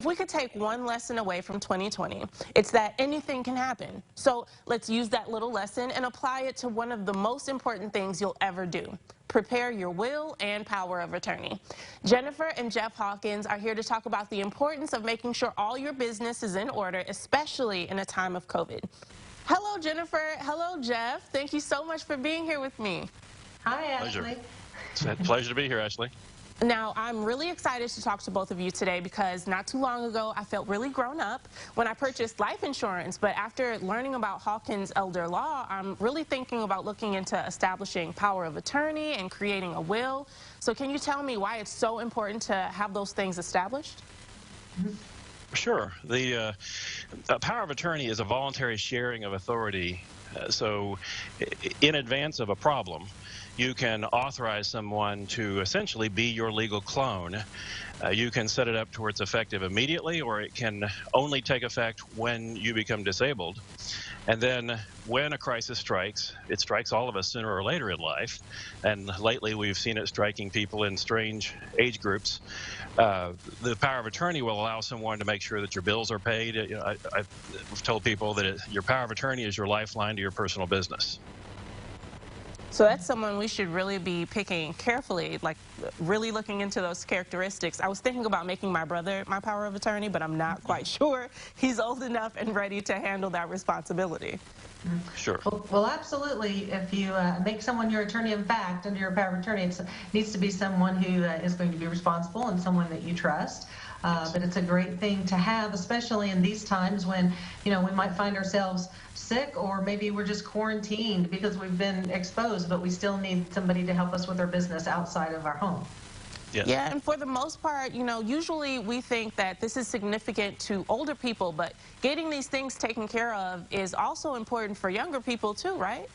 If we could take one lesson away from 2020, it's that anything can happen. So let's use that little lesson and apply it to one of the most important things you'll ever do. Prepare your will and power of attorney. Jennifer and Jeff Hawkins are here to talk about the importance of making sure all your business is in order, especially in a time of COVID. Hello, Jennifer. Hello, Jeff. Thank you so much for being here with me. Hi, Ashley. It's a pleasure to be here, Ashley. Now, I'm really excited to talk to both of you today because not too long ago, I felt really grown up when I purchased life insurance. But after learning about Hawkins Elder Law, I'm really thinking about looking into establishing power of attorney and creating a will. So can you tell me why it's so important to have those things established? Sure. The power of attorney is a voluntary sharing of authority. So in advance of a problem, you can authorize someone to essentially be your legal clone. You can set it up to where it's effective immediately, or it can only take effect when you become disabled. And then when a crisis strikes, it strikes all of us sooner or later in life. And lately we've seen it striking people in strange age groups. The power of attorney will allow someone to make sure that your bills are paid. You know, I've told people that your power of attorney is your lifeline to your personal business. So that's someone we should really be picking carefully, like really looking into those characteristics. I was thinking about making my brother my power of attorney, but I'm not quite sure he's old enough and ready to handle that responsibility. Sure. Well, absolutely. If you make someone your attorney in fact under your power of attorney, it needs to be someone who is going to be responsible and someone that you trust. But it's a great thing to have, especially in these times when, you know, we might find ourselves sick, or maybe we're just quarantined because we've been exposed, but we still need somebody to help us with our business outside of our home. Yes. Yeah, and for the most part, you know, usually we think that this is significant to older people, but getting these things taken care of is also important for younger people too, right?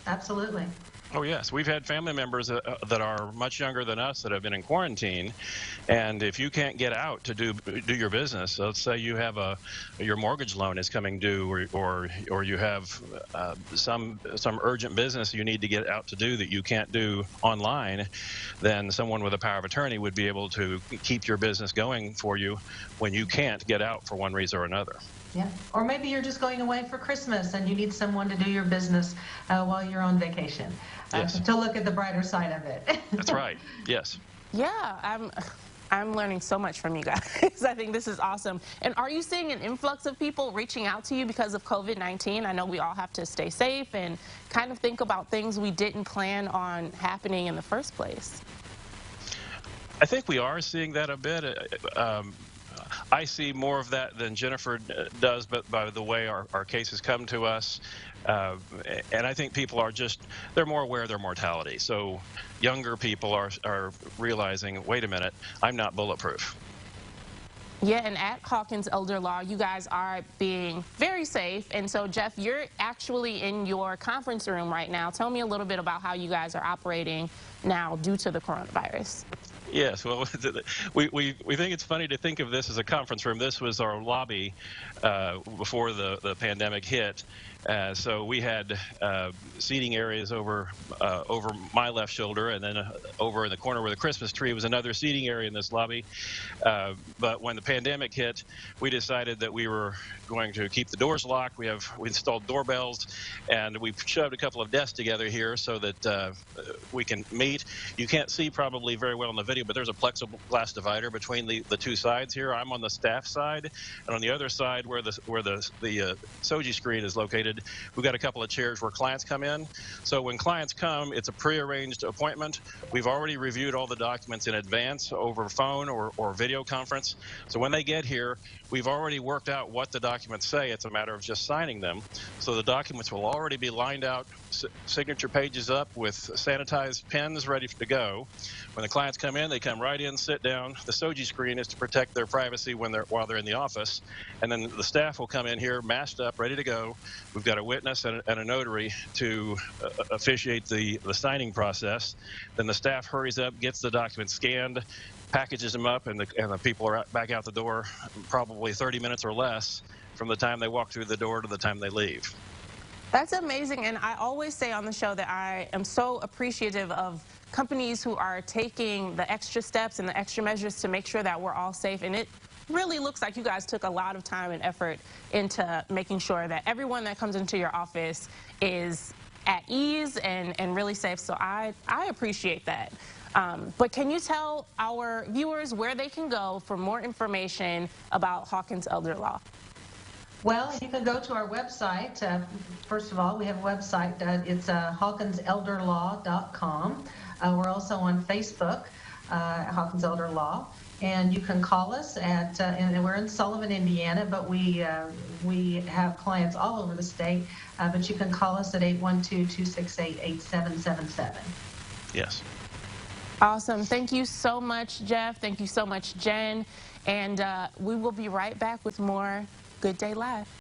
Absolutely. Oh, yes. We've had family members that are much younger than us that have been in quarantine. And if you can't get out to do your business, let's say you have your mortgage loan is coming due, or you have some urgent business you need to get out to do that you can't do online, then someone with a power of attorney would be able to keep your business going for you when you can't get out for one reason or another. Yeah. Or maybe you're just going away for Christmas and you need someone to do your business while you're on vacation. Yes. To look at the brighter side of it. That's right. Yes. Yeah, I'm learning so much from you guys. I think this is awesome. And are you seeing an influx of people reaching out to you because of COVID-19? I know we all have to stay safe and kind of think about things we didn't plan on happening in the first place. I think we are seeing that a bit. I see more of that than Jennifer does, but by the way our cases come to us. And I think people are they're more aware of their mortality. So younger people are realizing, wait a minute, I'm not bulletproof. Yeah, and at Hawkins Elder Law, you guys are being very safe. And so, Jeff, you're actually in your conference room right now. Tell me a little bit about how you guys are operating now due to the coronavirus. Yes, well, we think it's funny to think of this as a conference room. This was our lobby before the pandemic hit. So we had seating areas over my left shoulder, and then over in the corner where the Christmas tree was another seating area in this lobby. But when the pandemic hit, we decided that we were going to keep the doors locked. We installed doorbells, and we shoved a couple of desks together here so that we can meet. You can't see probably very well in the video, but there's a plexiglass divider between the two sides here. I'm on the staff side, and on the other side where the SOGI screen is located, we've got a couple of chairs where clients come in. So when clients come, it's a prearranged appointment. We've already reviewed all the documents in advance over phone or video conference. So when they get here, we've already worked out what the documents say. It's a matter of just signing them. So the documents will already be lined out, signature pages up with sanitized pens ready to go. When the clients come in, they come right in, sit down. The SOGI screen is to protect their privacy while they're in the office. And then the staff will come in here, masked up, ready to go. We've got a witness and a notary to officiate the signing process. Then the staff hurries up, gets the documents scanned, packages them up, and the people are back out the door probably 30 minutes or less from the time they walk through the door to the time they leave. That's amazing, and I always say on the show that I am so appreciative of companies who are taking the extra steps and the extra measures to make sure that we're all safe, and it really looks like you guys took a lot of time and effort into making sure that everyone that comes into your office is at ease and really safe. So I appreciate that. But can you tell our viewers where they can go for more information about Hawkins Elder Law? Well, you can go to our website. First of all, we have a website. It's hawkinselderlaw.com. We're also on Facebook, Hawkins Elder Law. And you can call us at, and we're in Sullivan, Indiana, but we have clients all over the state. But you can call us at 812-268-8777. Yes. Awesome. Thank you so much, Jeff. Thank you so much, Jen. And we will be right back with more Good Day Live.